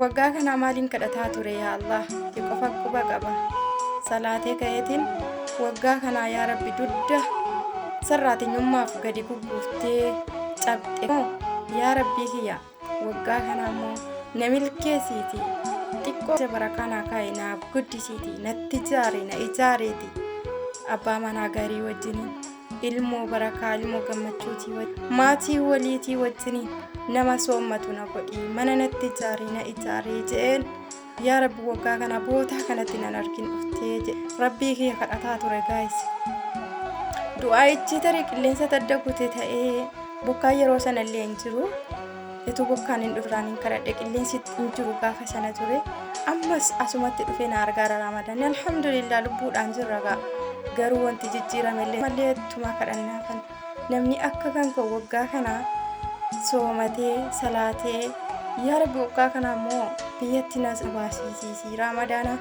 Waggaa kana maaliin kadhataa ture yaa Allah qofa quba qaba salaatee ka'eetiin waggaa kana yaa Rabbi dudda sarraatinyummaaf gadi gugguuftee cabxe yaa Rabbii kiyya waggaa kana immoo na milkeessiiti xiqqoo barakanaa kaa'e naaf guddisiiti natti jaari na ijaareeti abbaa manaa gaarii wajjiniin ilmoo barakaa ilmoo gammachuutii maatii waliitii wajjiniin nama soommatu na godhi mana natti ijaarii na ijaarii jeen yaa Rabbi waggaa kana bootaa kanatti nan argin dhuftee je Rabbii kiyya kadhataa ture gaayis du'aayichi tarii qilleensa tadda gute ta'ee bokkaa yeroo sana illee hin jiru etu bokkaan hin dhufraan hin kadhadhe qilleensi hin jiru gaafa sana ture ammas asumatti dhufee na argaara Ramadaan alhamdulillah lubbuudhaan jirra garuu wanti jijjiirame illee tuma kadhannaa kan namni akka kan koo waggaa kana soomatee salaatee yaa Rabbi waggaa kana immoo biyyatti nas baasiisii Ramadaana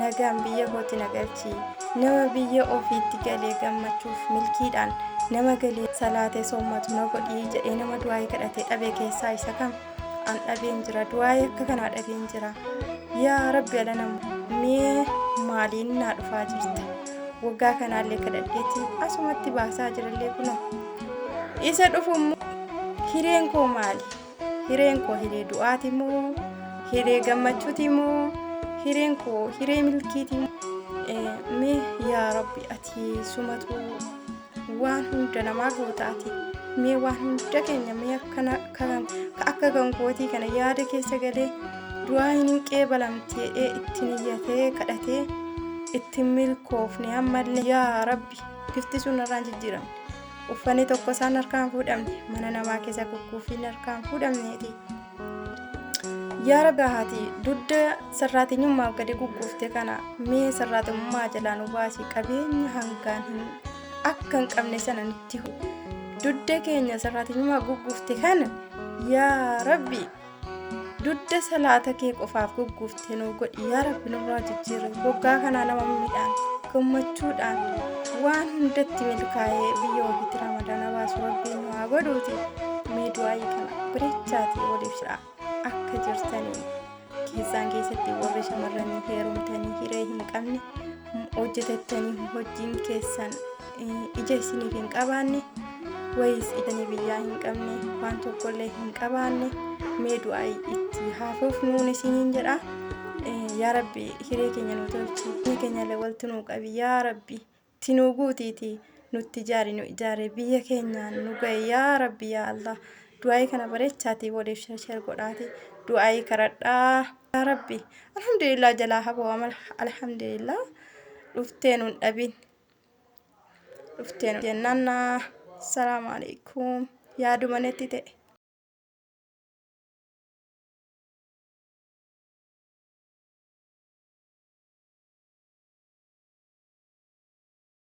nagaan biyya kootti nagalchi nama biyya ofiitti galee gammachuuf milkiidhaan nama galee salaatee soomatu na godhii jedhee nama du'aa kadhatee dhabee keessaa isa kam an dhabeen jira du'aa akka kanaa dhabeen jira yaa Rabbi ala namu mee maaliin naa dhufaa jirta waggaa kanaallee kadhadheetti asumatti baasaa jirallee kunoo isa dhufu hireen koo maali hireen koo hiree du'aati moo hiree gammachuuti moo hireen koo hiree milkiiti mee yaa Rabbi ati sumatu waan hunda namaa gootaati mee waan hunda keenya mee akka gankootii kana yaada keessa galee du'aa hin qeebalamtee ittiin iyyatee kadhatee ittiin milkoofne ammallee yaa Rabbi bifti sun irraan jijjiiramne uffanni tokko isaan harkaan fuudhamne mana namaa keessa gugguufiin harkaan fuudhamneeti yaa Rabbi haati dudda sarraatinyummaaf gadi gugguufte kana mee sarraatummaa jalaa nu baasii qabeenya hangaan akka hin qabne sana nutti dudda keenya sarraatinyummaa gugguufte kana yaa Rabbi dudda salaata kee qofaaf gugguufte nu godhi yaa Rabbi nurraa jijjiirre waggaa kanaa nama midhaan gammachuudhaan waan hundatti milkaa'ee biyya ofiitti Ramadaana baasu Rabbiin nu haa godhuuti mee du'aayii kana bareechaati waliif shira akka jirtanii keessatti warri shamarranii heerumtanii hiree hin qabne hojjetattanii hojiin keessan ija isiniif hin qabaanne wayis idanii biyyaa hin qabne waan tokkollee hin qabaanne mee du'aayii itti haafuuf nuun isiniin jedha yaa Rabbi hiree keenya nu tolchi keenyallee walti nuu qabi yaa Rabbi tinuu guutiiti nutti jaari nu ijaare biyya keenyaan nu ga'e yaa Rabbi yaa Allah du'aayii kana bareechaati waliif shar godhaati du'aayii karadhaa yaa Rabbi alhamdulillah jalaa haboo amal alhamdulillah dhuftee nun dhabin dhuftee jennaan salaamu alaikum yaaduma netti ta'e